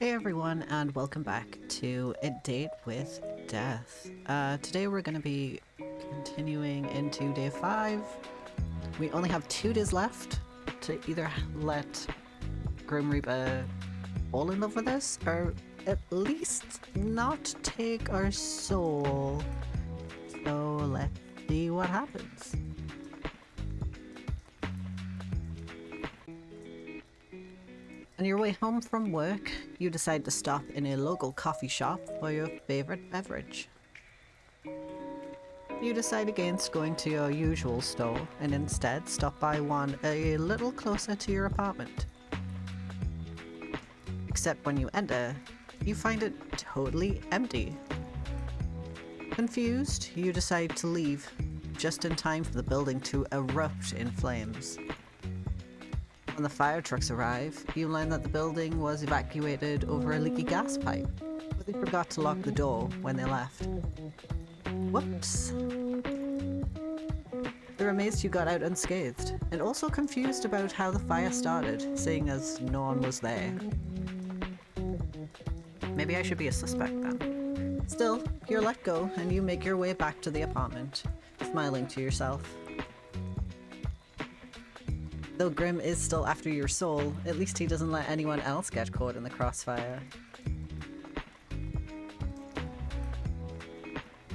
Hey everyone, and welcome back to A Date with Death. Today we're going to be continuing into day 5. We only have 2 days left to either let Grim Reaper fall in love with us, or at least not take our soul. So let's see what happens. On your way home from work, you decide to stop in a local coffee shop for your favorite beverage. You decide against going to your usual store and instead stop by one a little closer to your apartment. Except when you enter, you find it totally empty. Confused, you decide to leave, just in time for the building to erupt in flames. When the fire trucks arrive, you learn that the building was evacuated over a leaky gas pipe, but they forgot to lock the door when they left. Whoops. They're amazed you got out unscathed, and also confused about how the fire started, seeing as no one was there. Maybe I should be a suspect then. Still, you're let go, and you make your way back to the apartment, smiling to yourself. Though Grim is still after your soul, at least he doesn't let anyone else get caught in the crossfire.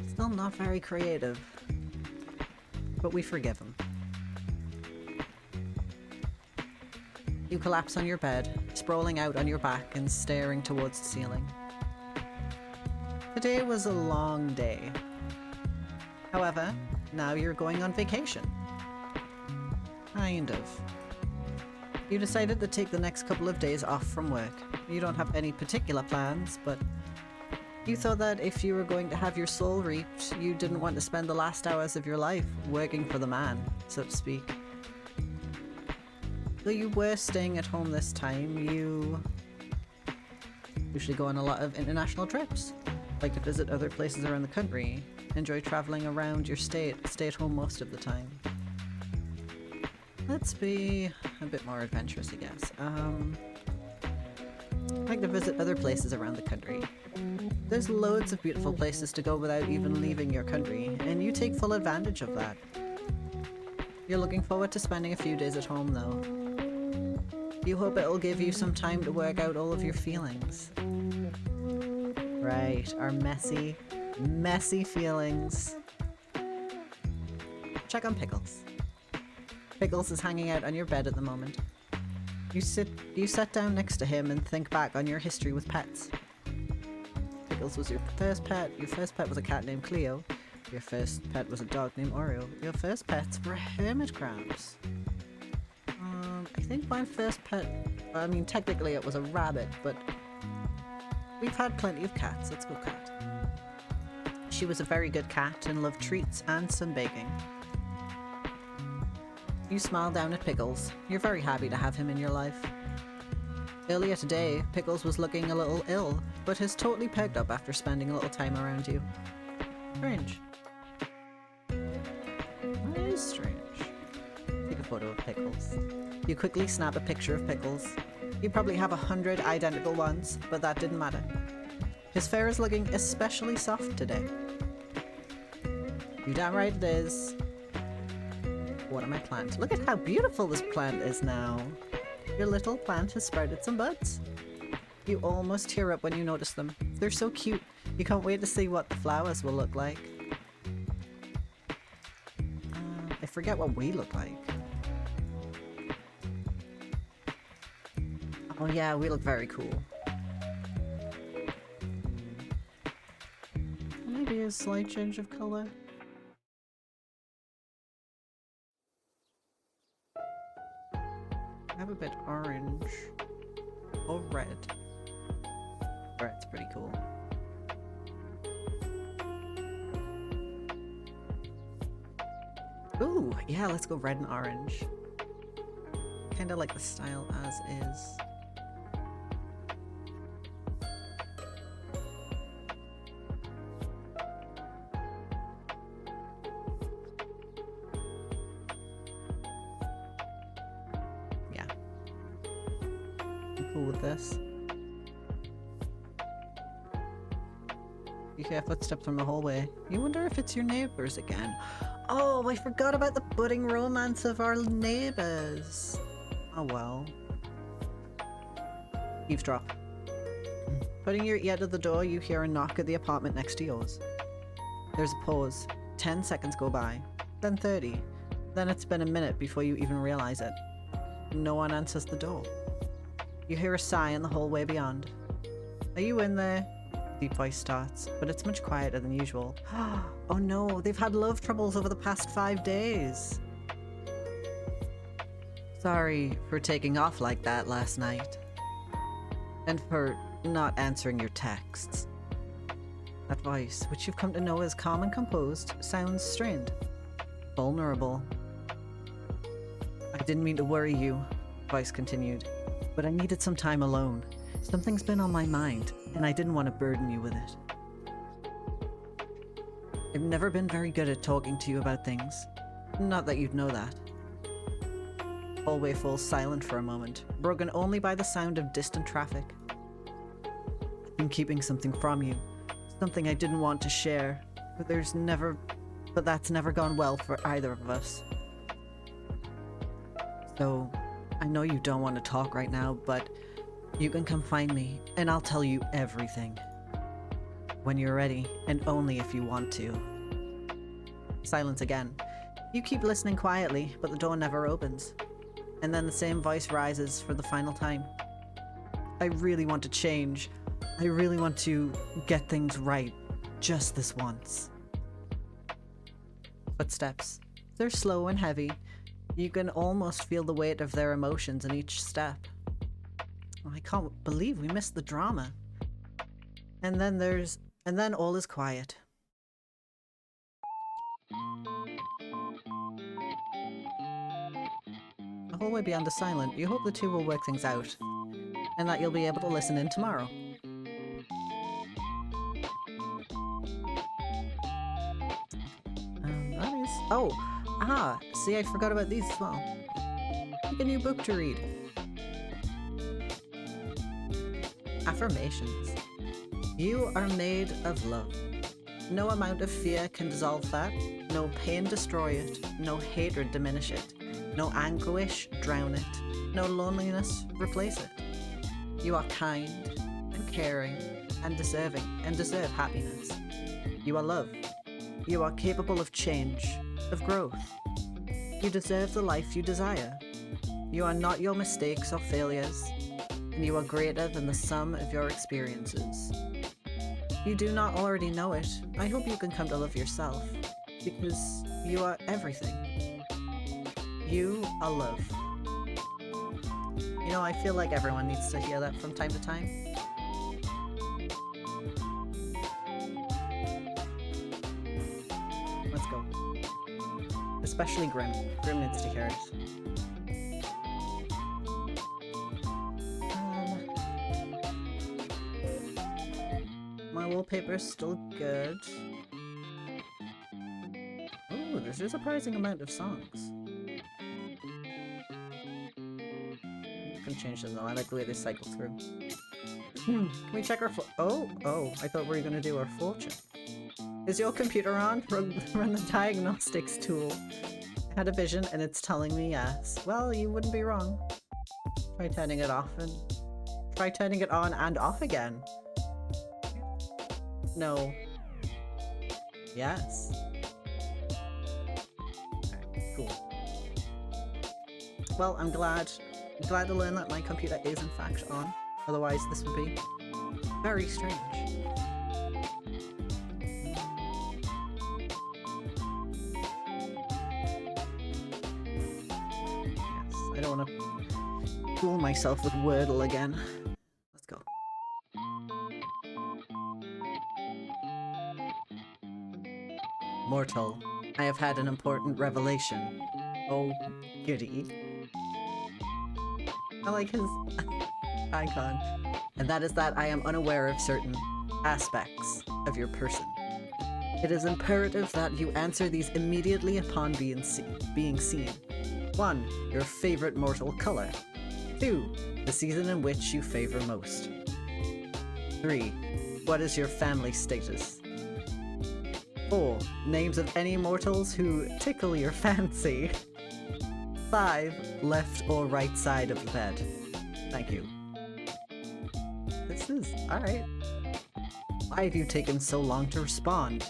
Still not very creative, but we forgive him. You collapse on your bed, sprawling out on your back and staring towards the ceiling. Today was a long day. However, now you're going on vacation. Kind of. You decided to take the next couple of days off from work. You don't have any particular plans, but you thought that if you were going to have your soul reaped, you didn't want to spend the last hours of your life working for the man, so to speak. Though you were staying at home this time, you usually go on a lot of international trips, like to visit other places around the country, enjoy traveling around your state, stay at home most of the time. Let's be a bit more adventurous, I guess. I'd like to visit other places around the country. There's loads of beautiful places to go without even leaving your country, and you take full advantage of that. You're looking forward to spending a few days at home, though. You hope it'll give you some time to work out all of your feelings. Right, our messy, messy feelings. Check on Pickles. Pickles is hanging out on your bed at the moment. You sit down next to him and think back on your history with pets. Pickles was your first pet. Your first pet was a cat named Cleo. Your first pet was a dog named Oreo. Your first pets were hermit crabs. I think my first pet, I mean technically it was a rabbit, but we've had plenty of cats. Let's go cat. She was a very good cat and loved treats and sunbaking. You smile down at Pickles. You're very happy to have him in your life. Earlier today, Pickles was looking a little ill, but has totally perked up after spending a little time around you. Strange. That is strange. Take a photo of Pickles. You quickly snap a picture of Pickles. You probably have 100 identical ones, but that didn't matter. His fur is looking especially soft today. You damn right it is. What am I plant? Look at how beautiful this plant is now. Your little plant has sprouted some buds. You almost tear up when you notice them. They're so cute. You can't wait to see what the flowers will look like. I forget what we look like. Oh yeah, we look very cool. Maybe a slight change of color. I have a bit orange or red. Red's pretty cool. Ooh, yeah, let's go red and orange. Kinda like the style as is. Cool with this. You hear footsteps from the hallway. You wonder if it's your neighbors again. Oh, I forgot about the budding romance of our neighbors. Oh well. Eavesdrop. Putting your ear to the door, you hear a knock at the apartment next to yours. There's a pause. 10 seconds go by. Then 30. Then it's been a minute before you even realize it. No one answers the door. You hear a sigh in the hallway beyond. Are you in there? Deep voice starts, but it's much quieter than usual. Oh no, they've had love troubles over the past 5 days. Sorry for taking off like that last night. And for not answering your texts. That voice, which you've come to know as calm and composed, sounds strained. Vulnerable. I didn't mean to worry you, the voice continued, but I needed some time alone. Something's been on my mind, and I didn't want to burden you with it. I've never been very good at talking to you about things. Not that you'd know that. Hallway falls silent for a moment, broken only by the sound of distant traffic. I've been keeping something from you. Something I didn't want to share, but that's never gone well for either of us. So, I know you don't want to talk right now, but you can come find me, and I'll tell you everything. When you're ready, and only if you want to. Silence again. You keep listening quietly, but the door never opens. And then the same voice rises for the final time. I really want to change. I really want to get things right, just this once. Footsteps. They're slow and heavy. You can almost feel the weight of their emotions in each step. Oh, I can't believe we missed the drama. And then all is quiet. The hallway beyond is silent. You hope the two will work things out, and that you'll be able to listen in tomorrow. That is... Oh! See, I forgot about these as well. Pick a new book to read. Affirmations. You are made of love. No amount of fear can dissolve that. No pain destroy it. No hatred diminish it. No anguish drown it. No loneliness replace it. You are kind and caring and deserve happiness. You are love. You are capable of change, of growth. You deserve the life you desire. You are not your mistakes or failures, and you are greater than the sum of your experiences. You do not already know it. I hope you can come to love yourself, because you are everything. You are love. You know, I feel like everyone needs to hear that from time to time. Let's go. Especially Grim. Grim needs to hear it. My wallpaper's still good. Oh, there's a surprising amount of songs. Can change them though. I like the way they cycle through. Can we check our Oh, I thought we were gonna do our fortune. Is your computer on? Run the diagnostics tool. I had a vision and it's telling me yes. Well, you wouldn't be wrong. Try turning it off and... Try turning it on and off again. No. Yes. Okay, cool. Well, I'm glad to learn that my computer is in fact on. Otherwise this would be very strange. Yes, I don't want to fool myself with Wordle again. Let's go. Mortal, I have had an important revelation. Oh, goody. I like his icon. And that is that I am unaware of certain aspects of your person. It is imperative that you answer these immediately upon being seen. 1. Your favorite mortal color. 2. The season in which you favor most. 3. What is your family status? 4. Names of any mortals who tickle your fancy. 5. Left or right side of the bed. Thank you. This is... alright. Why have you taken so long to respond?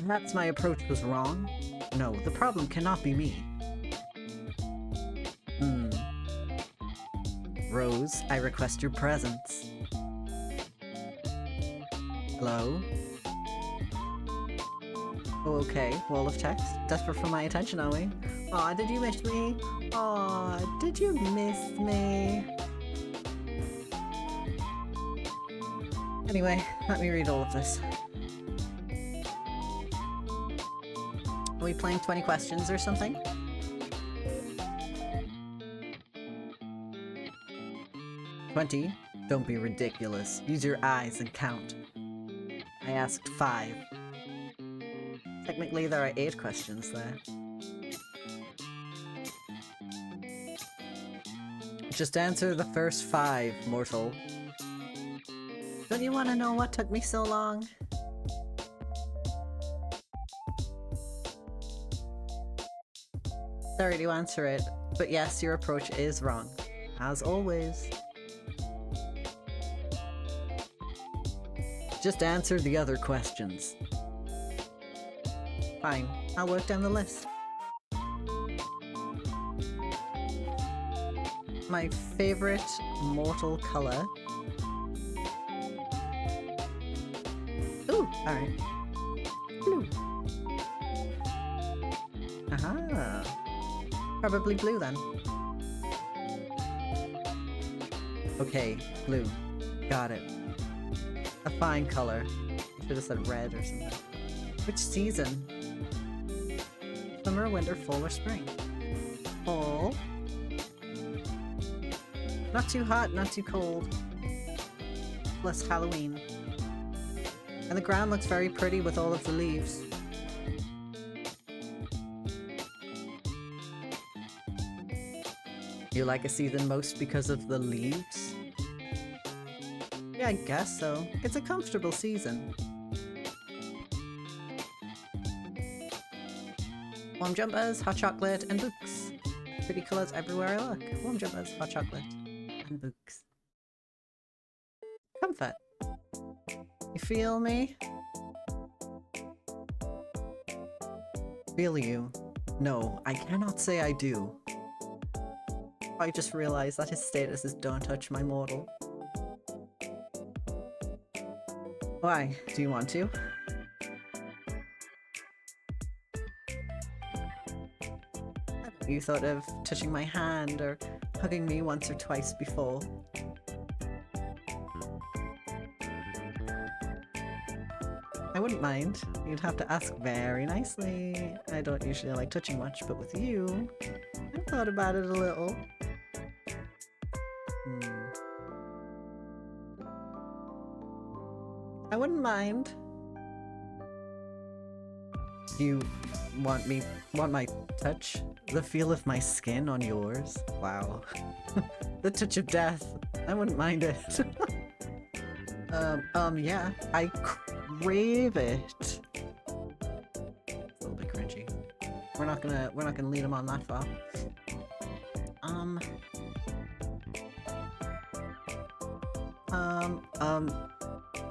Perhaps my approach was wrong? No, the problem cannot be me. Rose, I request your presence. Hello? Oh, okay. Wall of text. Desperate for my attention, are we? Aw, did you miss me? Aw, did you miss me? Anyway, let me read all of this. Are we playing 20 questions or something? "20? Don't be ridiculous. Use your eyes and count." I asked 5. Technically, there are 8 questions there. Just answer the first 5, mortal. Don't you want to know what took me so long? Sorry to answer it, but yes, your approach is wrong. As always. Just answer the other questions. Fine, I'll work down the list. My favorite mortal color. Ooh, alright. Blue. Aha. Probably blue then. Okay, blue. Got it. A fine color. I should have said red or something. Which season? Summer, winter, fall, or spring? Fall. Not too hot, not too cold. Plus Halloween. And the ground looks very pretty with all of the leaves. You like a season most because of the leaves? Yeah, I guess so. It's a comfortable season. Warm jumpers, hot chocolate, and books. Pretty colours everywhere I look. Warm jumpers, hot chocolate, and books. Comfort. You feel me? Feel you? No, I cannot say I do. I just realized that his status is "don't touch my mortal." Why? Do you want to? You thought of touching my hand or hugging me once or twice before. I wouldn't mind. You'd have to ask very nicely. I don't usually like touching much, but with you, I've thought about it a little. I wouldn't mind. You want my touch? The feel of my skin on yours? Wow. The touch of death. I wouldn't mind it. Yeah. I crave it. It's a little bit cringy. We're not gonna lead him on that far.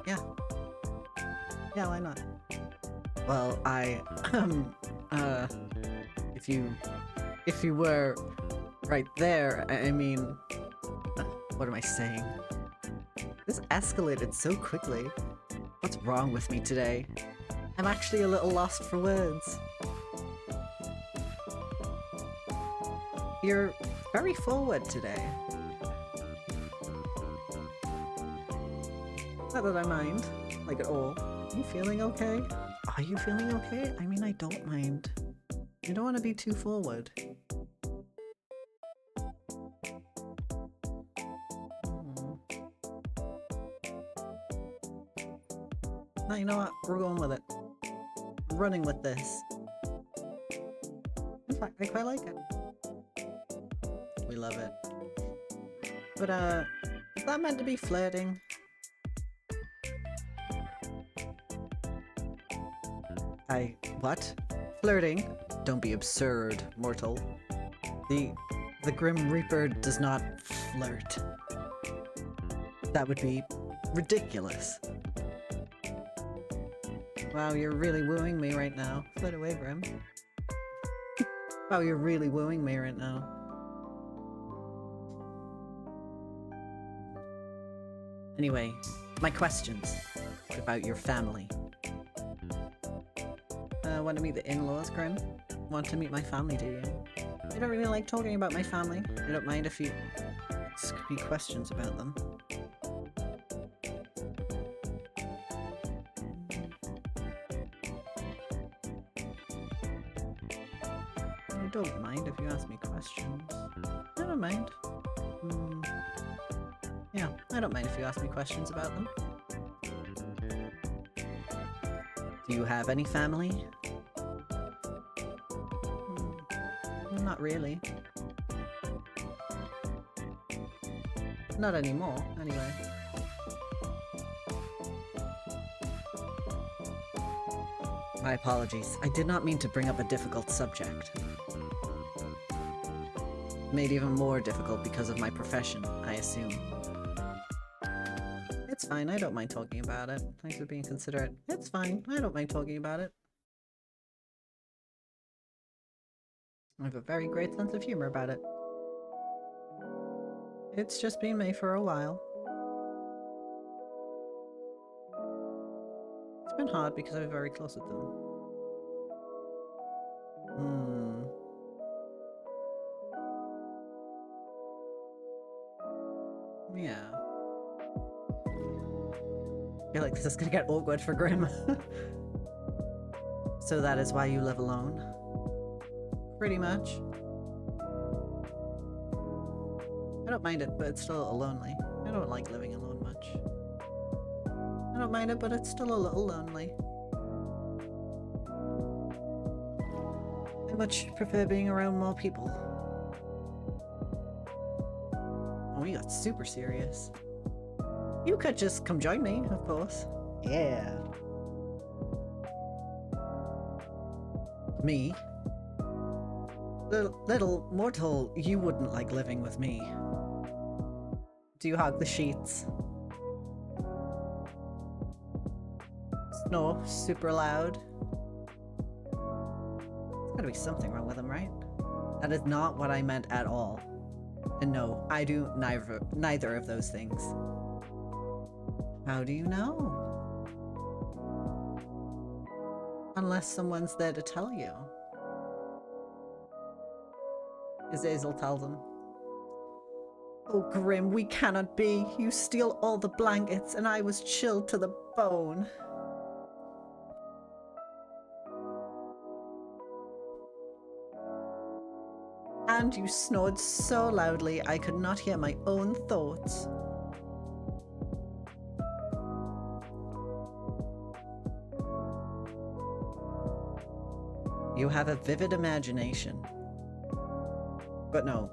Yeah. Yeah, why not? Well, if you were right there, I mean, what am I saying? This escalated so quickly. What's wrong with me today? I'm actually a little lost for words. You're very forward today. Not that I mind, like at all. Are you feeling okay? Are you feeling okay? I mean, I don't mind. You don't want to be too forward. No, you know what? We're going with it. I'm running with this. In fact, I quite like it. We love it. But, is that meant to be flirting? What? Flirting? Don't be absurd, mortal. The Grim Reaper does not flirt. That would be ridiculous. Wow, you're really wooing me right now. Flit away, Grim. Wow, you're really wooing me right now. Anyway, my questions about your family. Want to meet the in-laws, Grim? Want to meet my family, do you? I don't really like talking about my family. I don't mind if you ask me questions about them. I don't mind if you ask me questions. I don't mind. Yeah, I don't mind if you ask me questions about them. Do you have any family? Not really. Not anymore, anyway. My apologies. I did not mean to bring up a difficult subject. Made even more difficult because of my profession, I assume. It's fine, I don't mind talking about it. Thanks for being considerate. It's fine, I don't mind talking about it. I have a very great sense of humor about it. It's just been me for a while. It's been hard because I'm very close with them. Yeah. I feel like this is gonna get awkward for Grim. So that is why you live alone? Pretty much. I don't mind it, but it's still lonely. I don't like living alone much. I don't mind it, but it's still a little lonely. I much prefer being around more people. Oh, we got super serious. You could just come join me, of course. Yeah. Me? Little mortal, you wouldn't like living with me. Do you hug the sheets? Snore super loud? There's gotta be something wrong with him, right? That is not what I meant at all. And no, I do neither of those things. How do you know? Unless someone's there to tell you. Azazel tells him. Oh, Grim, we cannot be. You steal all the blankets, and I was chilled to the bone. And you snored so loudly I could not hear my own thoughts. You have a vivid imagination. But no,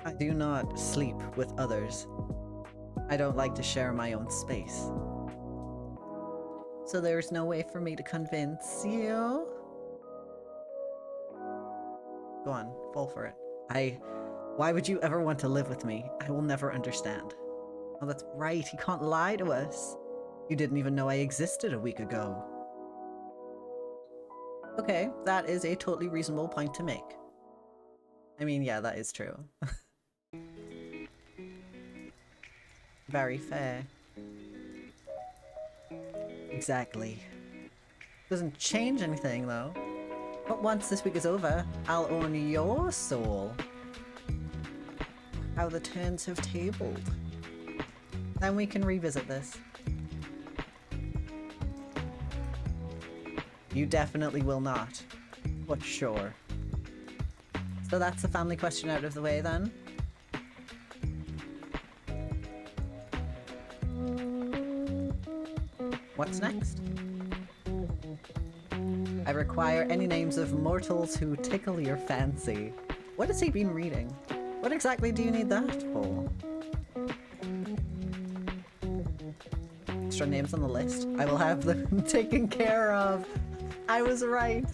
I do not sleep with others. I don't like to share my own space. So there's no way for me to convince you? Go on, fall for it. Why would you ever want to live with me? I will never understand. Oh, that's right, he can't lie to us. You didn't even know I existed a week ago. Okay, that is a totally reasonable point to make. I mean, yeah, that is true. Very fair. Exactly. Doesn't change anything, though. But once this week is over, I'll own your soul. How the turns have tabled. Then we can revisit this. You definitely will not. But sure. So that's the family question out of the way then. What's next? I require any names of mortals who tickle your fancy. What has he been reading? What exactly do you need that for? Extra names on the list. I will have them taken care of I was right.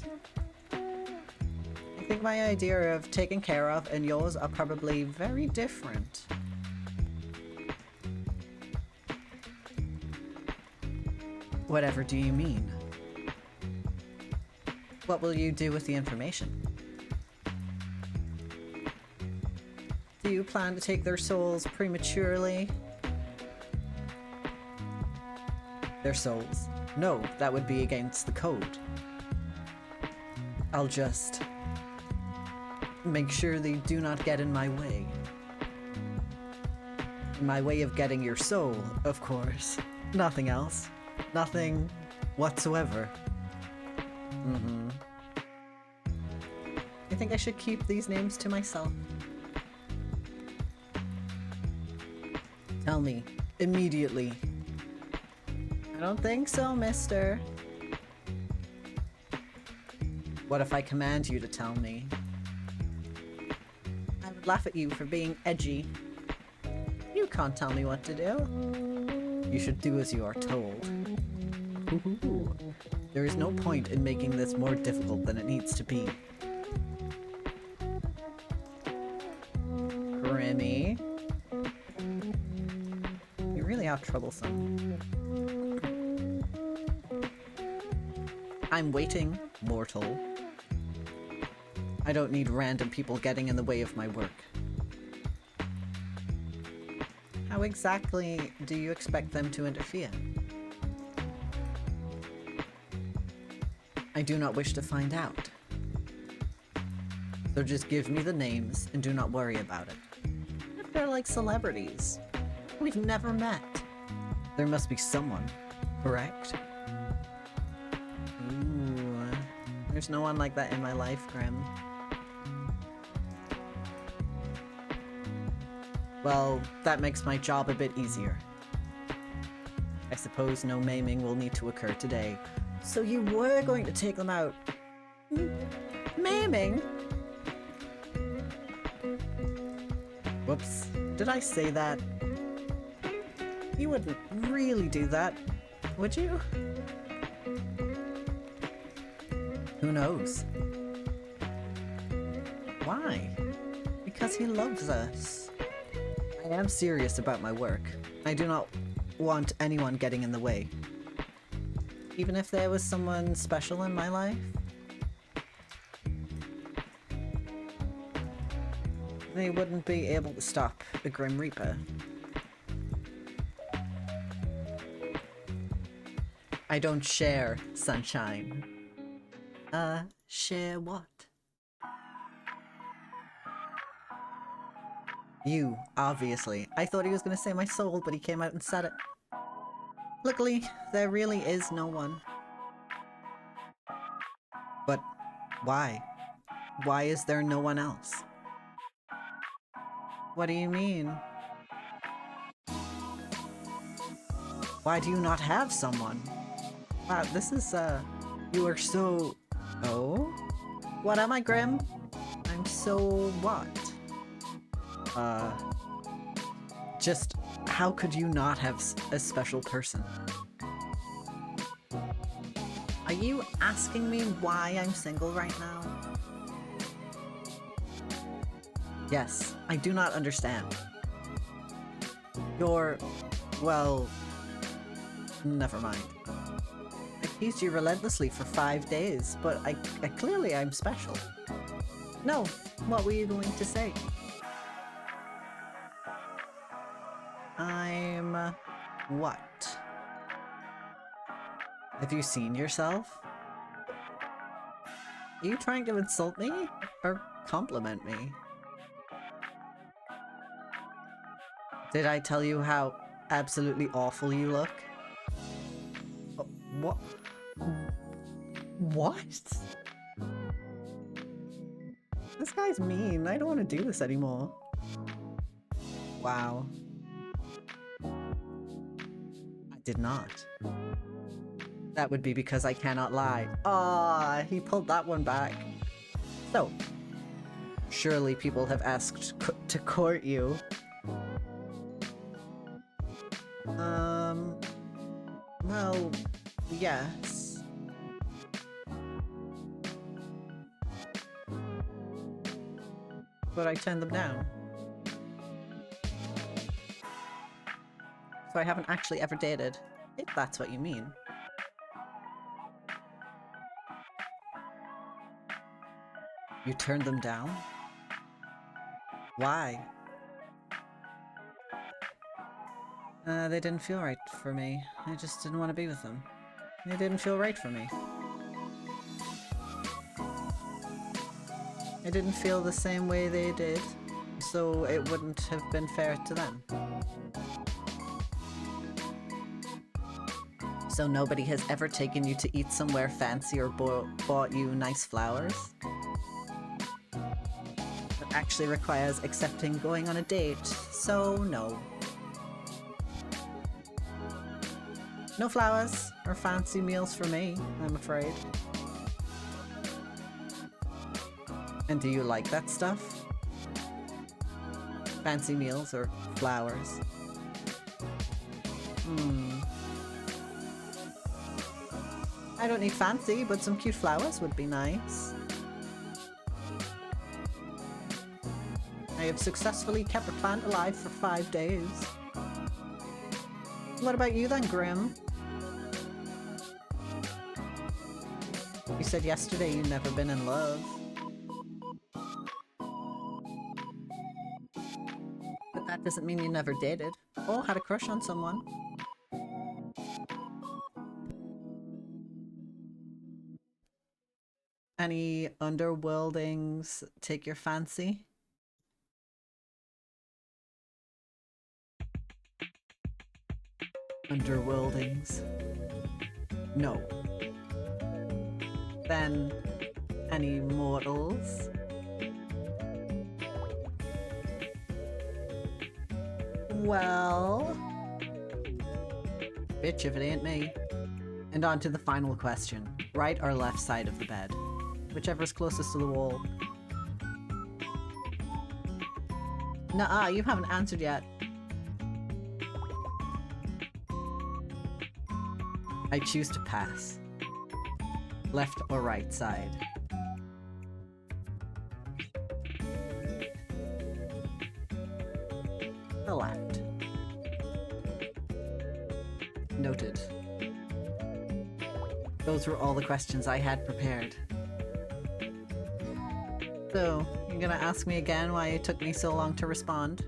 I think my idea of taken care of and yours are probably very different. Whatever do you mean? What will you do with the information? Do you plan to take their souls prematurely? Their souls? No, that would be against the code. I'll just make sure they do not get in my way. In my way of getting your soul, of course. Nothing else. Nothing whatsoever. I think I should keep these names to myself. Tell me, immediately. I don't think so, mister. What if I command you to tell me? I would laugh at you for being edgy. You can't tell me what to do. You should do as you are told. Ooh. There is no point in making this more difficult than it needs to be. Grimmy. You really are troublesome. I'm waiting, mortal. I don't need random people getting in the way of my work. How exactly do you expect them to interfere? I do not wish to find out. So just give me the names and do not worry about it. They're like celebrities. We've never met. There must be someone, correct? Ooh, there's no one like that in my life, Grim. Well, that makes my job a bit easier. I suppose no maiming will need to occur today. So you were going to take them out. Maiming? Whoops. Did I say that? You wouldn't really do that, would you? Who knows? Why? Because he loves us. I am serious about my work. I do not want anyone getting in the way. Even if there was someone special in my life? They wouldn't be able to stop the Grim Reaper. I don't share, sunshine. Share what? You, obviously. I thought he was gonna say my soul, but he came out and said it. Luckily, there really is no one. But why? Why is there no one else? What do you mean? Why do you not have someone? Wow, this is, you are so... Oh? What am I, Grim? I'm so what? Just, how could you not have a special person? Are you asking me why I'm single right now? Yes, I do not understand. You're... well... never mind. I teased you relentlessly for 5 days, but I clearly I'm special. No, what were you going to say? I'm... what? Have you seen yourself? Are you trying to insult me? Or compliment me? Did I tell you how absolutely awful you look? What? What? This guy's mean. I don't want to do this anymore. Wow. I did not. That would be because I cannot lie. Ah, he pulled that one back. So, surely people have asked to court you. Well, yes. but I turned them down. So I haven't actually ever dated, if that's what you mean. You turned them down? Why? They didn't feel right for me. I just didn't want to be with them. They didn't feel right for me. I didn't feel the same way they did, so it wouldn't have been fair to them. So nobody has ever taken you to eat somewhere fancy or bought you nice flowers? That actually requires accepting going on a date, so no. No flowers or fancy meals for me, I'm afraid. And do you like that stuff? Fancy meals or flowers? I don't need fancy, but some cute flowers would be nice. I have successfully kept a plant alive for 5 days. What about you then, Grim? You said yesterday you'd never been in love. But that doesn't mean you never dated, or had a crush on someone. Any underworldings take your fancy? Underworldings. No. Then, any mortals? Well... bitch if it ain't me. And on to the final question. Right or left side of the bed? Whichever's closest to the wall. Nuh-uh, you haven't answered yet. I choose to pass. Left or right side? The left. Noted. Those were all the questions I had prepared. So, you're gonna ask me again why it took me so long to respond?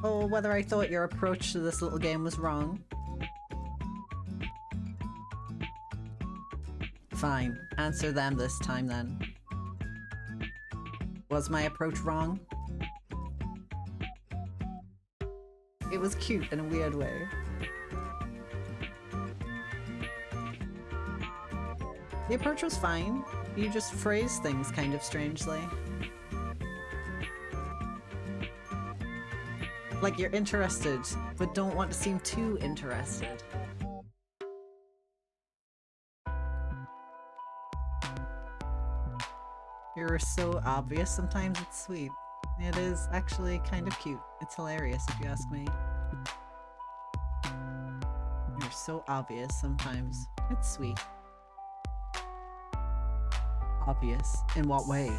Or whether I thought your approach to this little game was wrong? Fine, answer them this time then. Was my approach wrong? It was cute in a weird way. The approach was fine. You just phrased things kind of strangely. Like you're interested, but don't want to seem too interested. You're so obvious, sometimes it's sweet. It is actually kind of cute. It's hilarious if you ask me. You're so obvious sometimes. It's sweet. Obvious? In what way?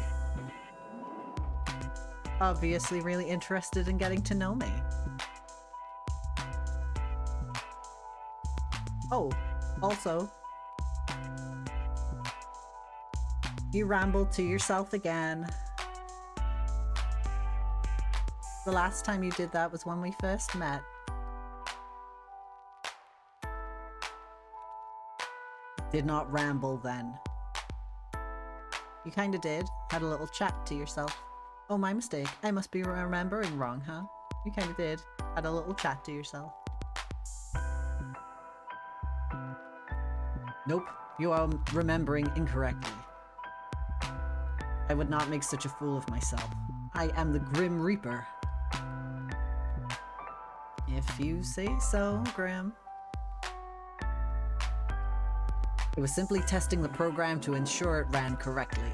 Obviously really interested in getting to know me. Oh, also, you rambled to yourself again. The last time you did that was when we first met. Did not ramble then. You kinda did. Had a little chat to yourself. Oh, my mistake. I must be remembering wrong, huh? You kinda did. Had a little chat to yourself. Nope. You are remembering incorrectly. I would not make such a fool of myself. I am the Grim Reaper. If you say so, Grim. It was simply testing the program to ensure it ran correctly.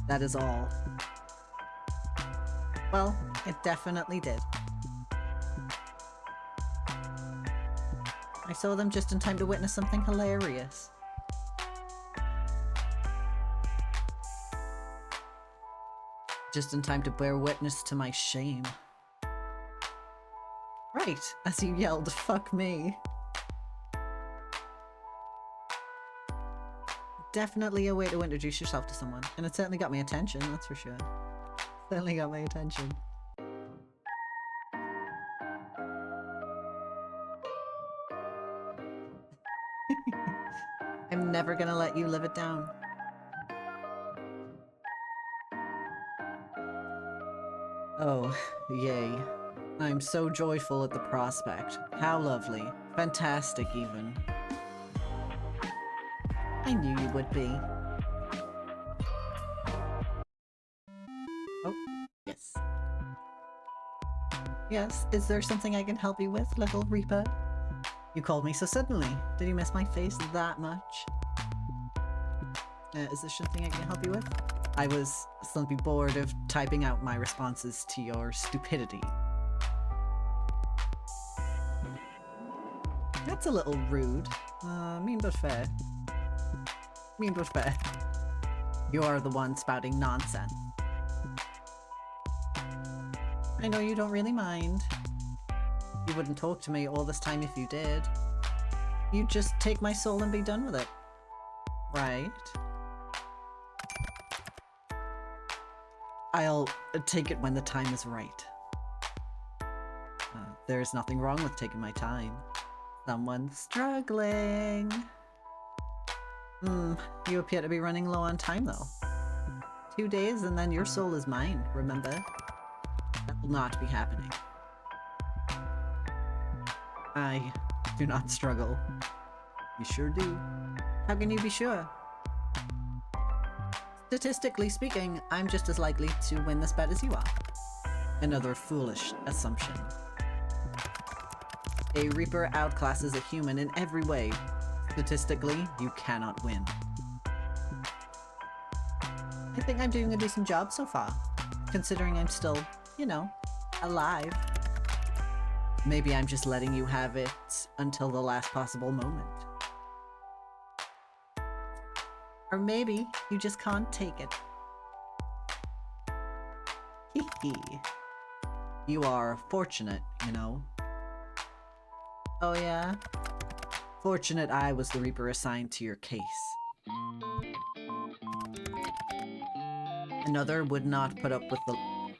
That is all. Well, it definitely did. I saw them just in time to witness something hilarious. Just in time to bear witness to my shame. Right, as you yelled, "Fuck me." Definitely a way to introduce yourself to someone, and it certainly got my attention, that's for sure. Certainly got my attention. I'm never gonna let you live it down. Oh, yay. I'm so joyful at the prospect. How lovely. Fantastic, even. I knew you would be. Oh, yes. Yes, is there something I can help you with, little Reaper? You called me so suddenly. Did you miss my face that much? Is there something I can help you with? I was suddenly bored of typing out my responses to your stupidity. That's a little rude. Mean but fair. Mean but fair. You're the one spouting nonsense. I know you don't really mind. You wouldn't talk to me all this time if you did. You'd just take my soul and be done with it. Right? I'll take it when the time is right. There's nothing wrong with taking my time. Someone's struggling. You appear to be running low on time though. 2 days and then your soul is mine, remember? That will not be happening. I do not struggle. You sure do. How can you be sure? Statistically speaking, I'm just as likely to win this bet as you are. Another foolish assumption. A Reaper outclasses a human in every way. Statistically, you cannot win. I think I'm doing a decent job so far, considering I'm still, you know, alive. Maybe I'm just letting you have it until the last possible moment. Or maybe you just can't take it. Hee hee. You are fortunate, you know. Oh yeah? Fortunate I was the Reaper assigned to your case. Another would not put up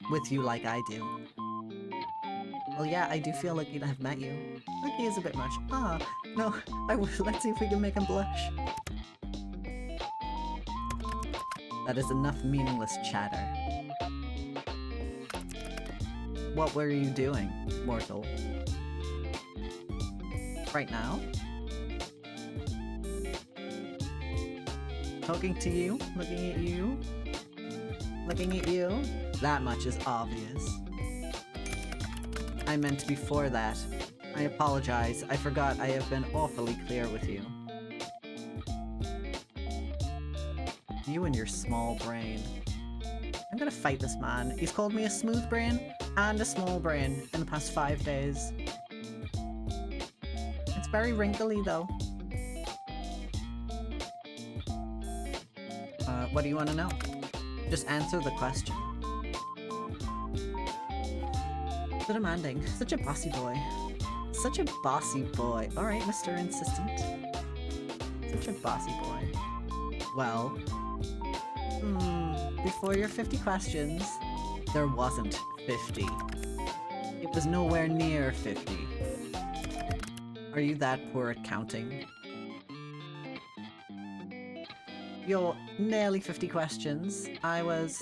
with you like I do. Well, yeah, I do feel lucky to have met you. Lucky is a bit much. Ah, no, let's see if we can make him blush. That is enough meaningless chatter. What were you doing, mortal? Right now? Talking to you? Looking at you? Looking at you? That much is obvious. I meant before that. I apologize. I forgot I have been awfully clear with you. You and your small brain. I'm gonna fight this man. He's called me a smooth brain and a small brain in the past 5 days. It's very wrinkly though. What do you want to know? Just answer the question. So demanding. Such a bossy boy. Such a bossy boy. Alright, Mr. Insistent. Such a bossy boy. Well, before your 50 questions, there wasn't 50. It was nowhere near 50. Are you that poor at counting? Your nearly 50 questions, I was,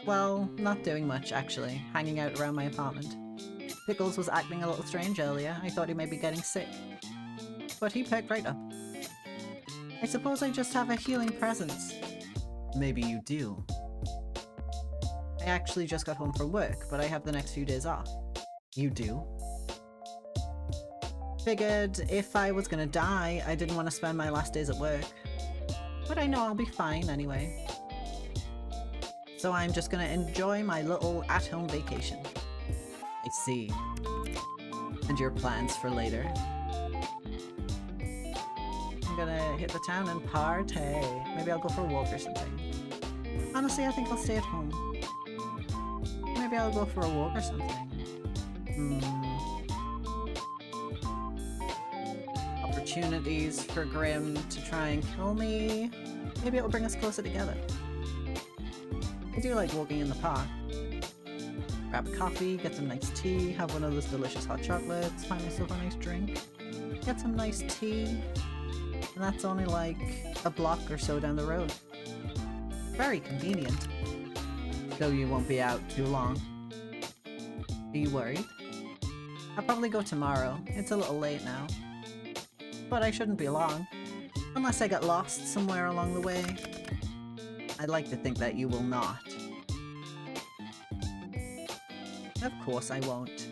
well, not doing much actually, hanging out around my apartment. Pickles was acting a little strange earlier. I thought he may be getting sick. But he picked right up. I suppose I just have a healing presence. Maybe you do. I actually just got home from work, but I have the next few days off. You do? Figured if I was gonna die, I didn't want to spend my last days at work. But I know I'll be fine anyway. So I'm just gonna enjoy my little at-home vacation. I see. And your plans for later? I'm gonna hit the town and party. Maybe I'll go for a walk or something. Honestly, I think I'll stay at home. Maybe I'll go for a walk or something. Opportunities for Grimm to try and kill me. Maybe it'll bring us closer together. I do like walking in the park. Grab a coffee, get some nice tea, have one of those delicious hot chocolates, find myself a nice drink, get some nice tea, and that's only like a block or so down the road. Very convenient. Though you won't be out too long. Are you worried? I'll probably go tomorrow. It's a little late now. But I shouldn't be long. Unless I get lost somewhere along the way. I'd like to think that you will not. Of course I won't.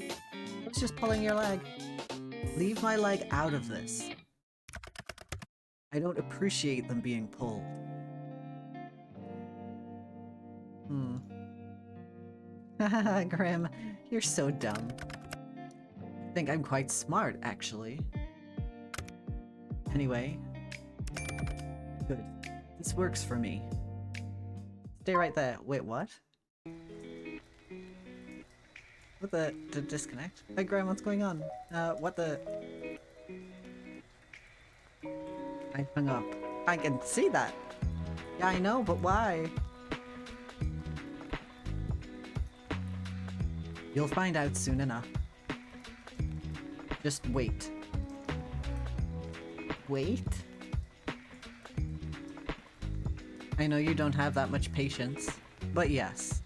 I was just pulling your leg. Leave my leg out of this. I don't appreciate them being pulled. Haha, Grimm, you're so dumb. I think I'm quite smart, actually. Anyway. Good. This works for me. Stay right there. Wait, what? What the disconnect? Hey Graham, what's going on? What the? I hung up. I can see that. Yeah, I know, but why? You'll find out soon enough. Just wait. Wait? I know you don't have that much patience, but yes.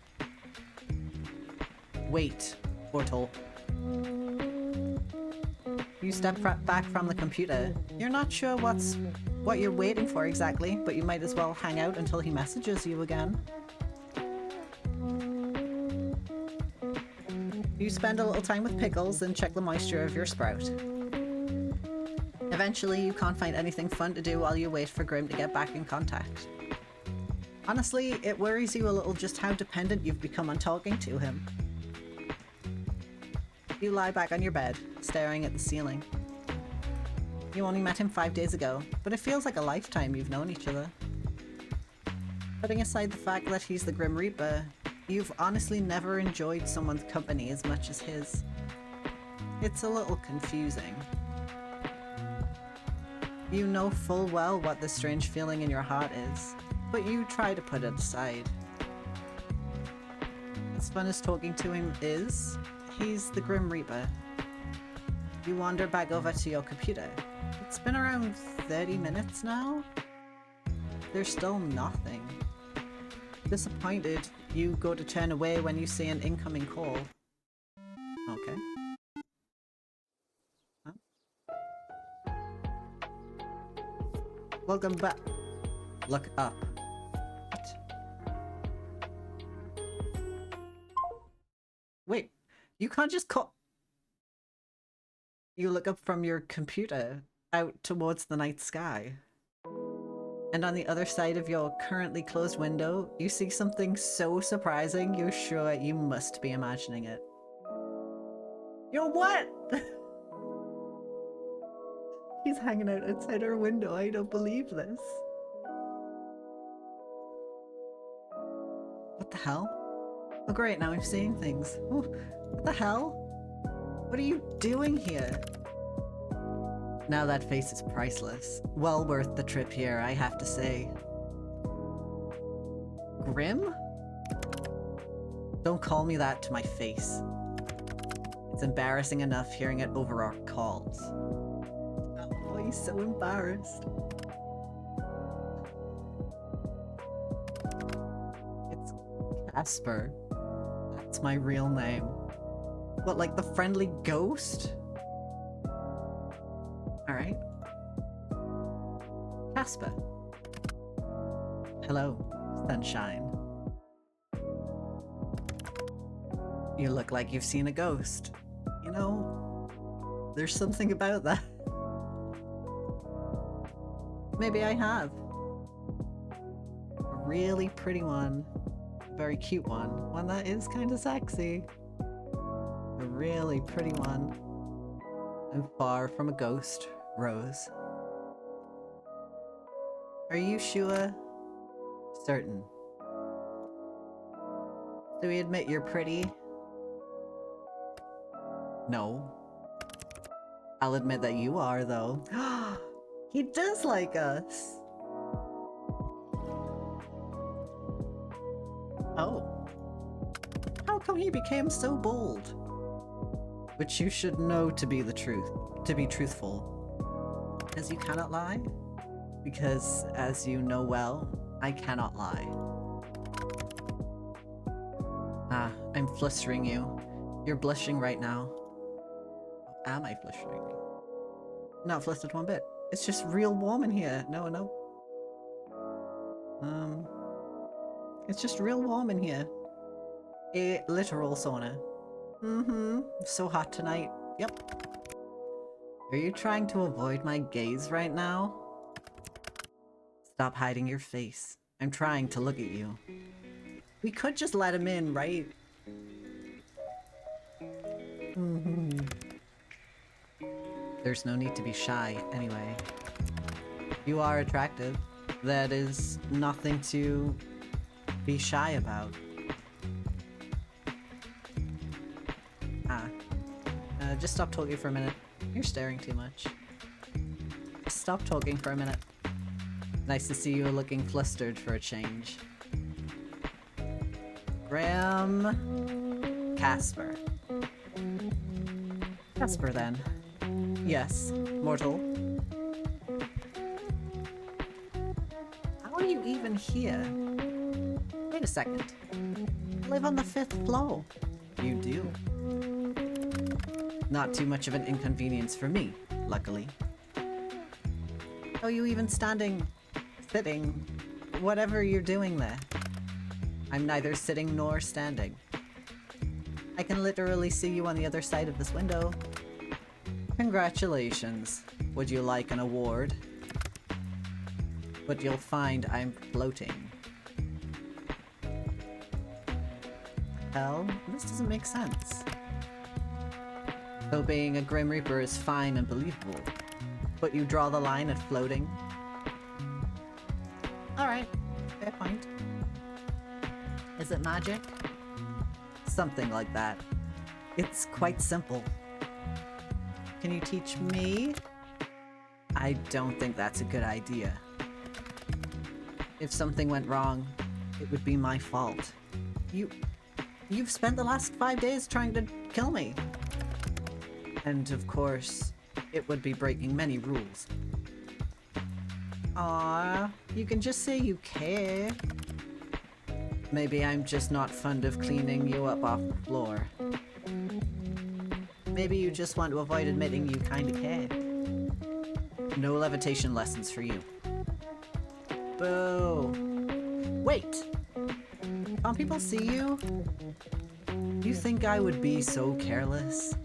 Wait, Portal. You step back from the computer. You're not sure what you're waiting for exactly, but you might as well hang out until he messages you again. You spend a little time with Pickles and check the moisture of your sprout. Eventually, you can't find anything fun to do while you wait for Grimm to get back in contact. Honestly, it worries you a little just how dependent you've become on talking to him. You lie back on your bed, staring at the ceiling. You only met him 5 days ago, but it feels like a lifetime you've known each other. Putting aside the fact that he's the Grim Reaper, you've honestly never enjoyed someone's company as much as his. It's a little confusing. You know full well what this strange feeling in your heart is, but you try to put it aside. As fun as talking to him is, he's the Grim Reaper. You wander back over to your computer. It's been around 30 minutes now? There's still nothing. Disappointed, you go to turn away when you see an incoming call. Okay. Huh? Welcome back. Look up. What? Wait, you can't just call. You look up from your computer out towards the night sky. And on the other side of your currently closed window, you see something so surprising you're sure you must be imagining it. Yo, what? He's hanging out outside our window. I don't believe this. What the hell? Oh great, now I'm seeing things. Ooh, what the hell? What are you doing here? Now that face is priceless. Well worth the trip here, I have to say. Grim? Don't call me that to my face. It's embarrassing enough hearing it over our calls. Oh, he's so embarrassed. It's Casper. That's my real name. What, like the friendly ghost? Alright. Casper. Hello, sunshine. You look like you've seen a ghost. You know, there's something about that. Maybe I have. A really pretty one. A very cute one. One that is kind of sexy. A really pretty one. I'm far from a ghost, Rose. Are you sure? Certain. Do we admit you're pretty? No. I'll admit that you are, though. He does like us! Oh. How come he became so bold? Which you should know to be the truth. To be truthful. As you cannot lie? Because, as you know well, I cannot lie. Ah, I'm flustering you. You're blushing right now. Am I flustering? Not flustered one bit. It's just real warm in here. No, no. It's just real warm in here. A literal sauna. Mm-hmm. So hot tonight. Yep. Are you trying to avoid my gaze right now? Stop hiding your face. I'm trying to look at you. We could just let him in, right? Mm-hmm. There's no need to be shy, anyway. You are attractive. That is nothing to be shy about. Just stop talking for a minute. You're staring too much. Stop talking for a minute. Nice to see you looking flustered for a change. Graham... Casper. Casper, then. Yes, mortal. How are you even here? Wait a second. I live on the 5th floor. You do. Not too much of an inconvenience for me, luckily. How are you even standing, sitting, whatever you're doing there? I'm neither sitting nor standing. I can literally see you on the other side of this window. Congratulations. Would you like an award? But you'll find I'm floating. Hell, this doesn't make sense. Though being a Grim Reaper is fine and believable, but you draw the line at floating. Alright, fair point. Is it magic? Something like that. It's quite simple. Can you teach me? I don't think that's a good idea. If something went wrong, it would be my fault. You've spent the last 5 days trying to kill me. And of course, it would be breaking many rules. Aww, you can just say you care. Maybe I'm just not fond of cleaning you up off the floor. Maybe you just want to avoid admitting you kinda care. No levitation lessons for you. Boo. Wait! Can't people see you? You think I would be so careless?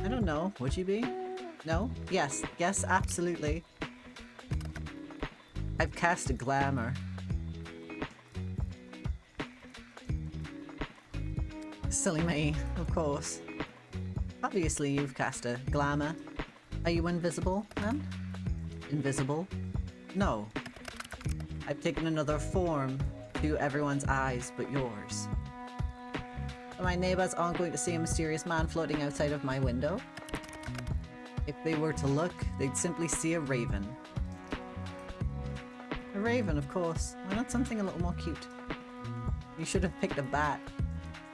I don't know. Would you be? No? Yes. Yes, absolutely. I've cast a glamour. Silly me, of course. Obviously you've cast a glamour. Are you invisible, then? Invisible? No. I've taken another form to everyone's eyes but yours. My neighbors aren't going to see a mysterious man floating outside of my window. If they were to look, they'd simply see a raven. A raven, of course. Why not something a little more cute? You should have picked a bat.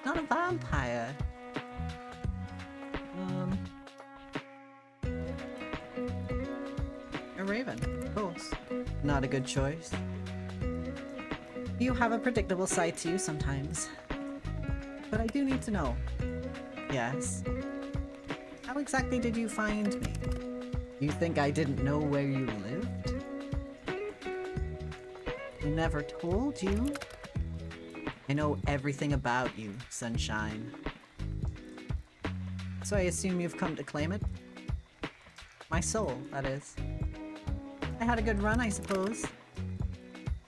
Not a vampire. A raven, of course. Not a good choice. You have a predictable side to you sometimes. But I do need to know. Yes. How exactly did you find me? You think I didn't know where you lived? I never told you. I know everything about you, Sunshine. So I assume you've come to claim it? My soul, that is. I had a good run, I suppose.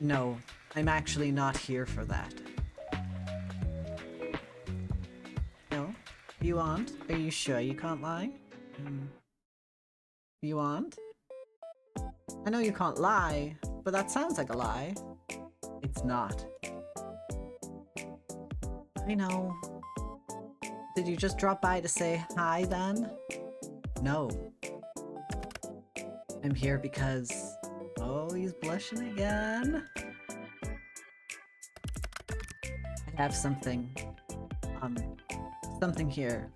No, I'm actually not here for that. No? You aren't? Are you sure you can't lie? You aren't? I know you can't lie, but that sounds like a lie. It's not. I know. Did you just drop by to say hi then? No. I'm here because... Oh, he's blushing again. I have something. Something here.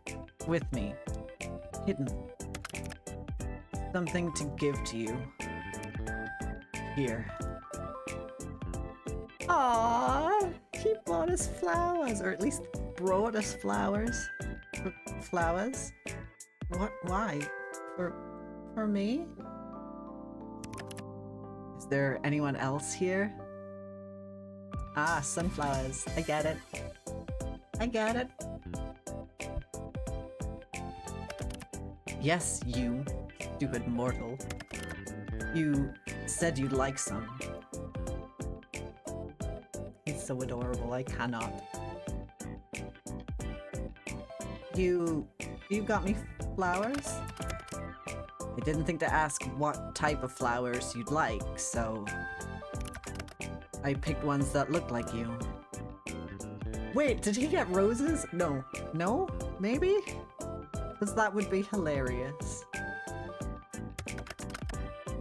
With me. Hidden. Something to give to you. Here. Aww! He bought us flowers, or at least brought us flowers. Flowers? What? Why? For me? Is there anyone else here? Ah, sunflowers. I get it. I get it. Yes, you stupid mortal. You said you'd like some. He's so adorable, I cannot. You got me flowers? I didn't think to ask what type of flowers you'd like, so... I picked ones that looked like you. Wait, did he get roses? No. No? Maybe? Because that would be hilarious.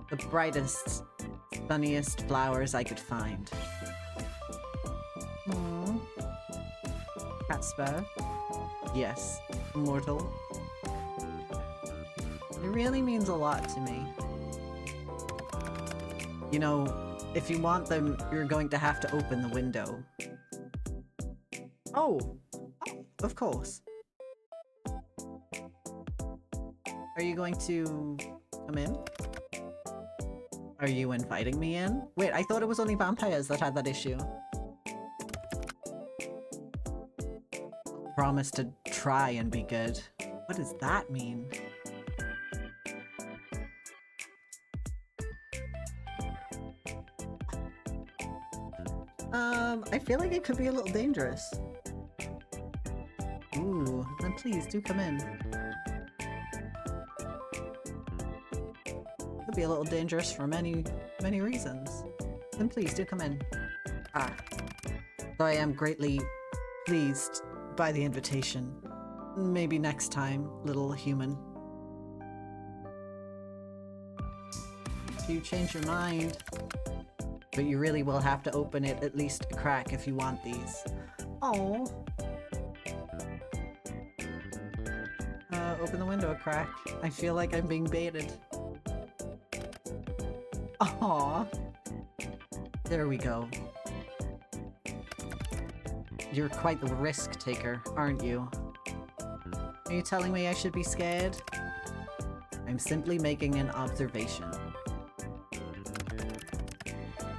The brightest, sunniest flowers I could find. Casper. Yes, mortal. It really means a lot to me. You know, if you want them, you're going to have to open the window. Oh, of course. Are you going to come in? Are you inviting me in? Wait, I thought it was only vampires that had that issue. Promise to try and be good. What does that mean? I feel like it could be a little dangerous. Ooh, then please do come in. Could be a little dangerous for many reasons. Then please do come in. Ah. Though I am greatly pleased by the invitation. Maybe next time, little human. If you change your mind. But you really will have to open it at least a crack if you want these. Oh. Open the window a crack. I feel like I'm being baited. Aww. There we go. You're quite the risk taker, aren't you? Are you telling me I should be scared? I'm simply making an observation.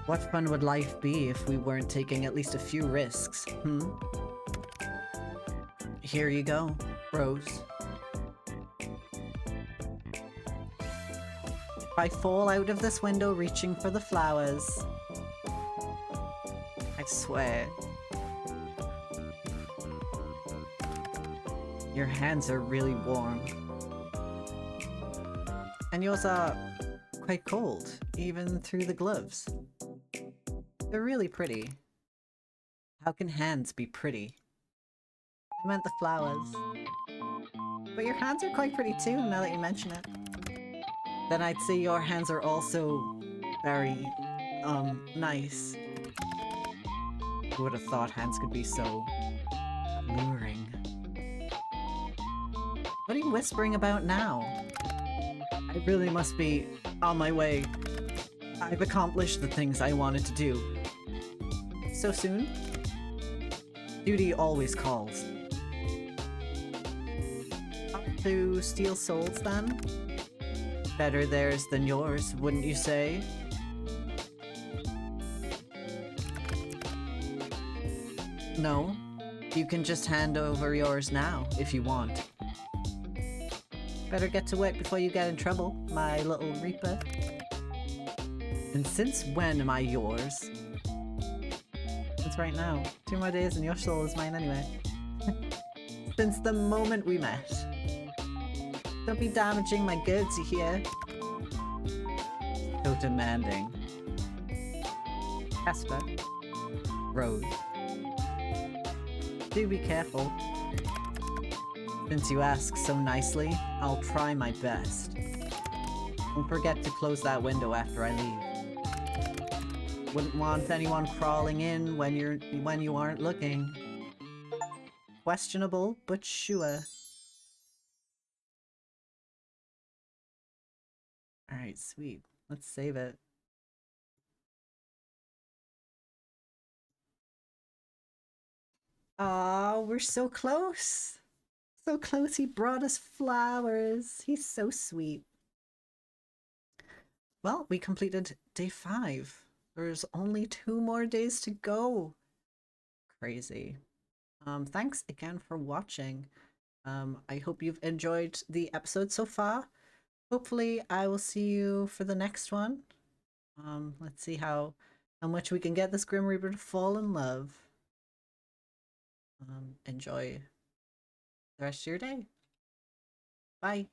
What fun would life be if we weren't taking at least a few risks, Here you go, Rose. If I fall out of this window reaching for the flowers, I swear. Your hands are really warm. And yours are quite cold, even through the gloves. They're really pretty. How can hands be pretty? I meant the flowers. But your hands are quite pretty too, now that you mention it. Then I'd say your hands are also very, nice. Who would have thought hands could be so alluring? What are you whispering about now? I really must be on my way. I've accomplished the things I wanted to do. So soon? Duty always calls. Up to steal souls then? Better theirs than yours, wouldn't you say? No, you can just hand over yours now, if you want. Better get to work before you get in trouble, my little Reaper. And since when am I yours? Since right now. 2 more days and your soul is mine anyway. Since the moment we met. Don't be damaging my goods, you hear? So demanding. Casper. Rose. Do be careful. Since you ask so nicely, I'll try my best. Don't forget to close that window after I leave. Wouldn't want anyone crawling in when you aren't looking. Questionable, but sure. Alright, sweet. Let's save it. Aw, we're so close. So close, he brought us flowers. He's so sweet. Well, we completed day 5. There's only 2 more days to go. Crazy. Thanks again for watching. I hope you've enjoyed the episode so far. Hopefully I will see you for the next one. Let's see how much we can get this Grim Reaper to fall in love. Enjoy the rest of your day. Bye.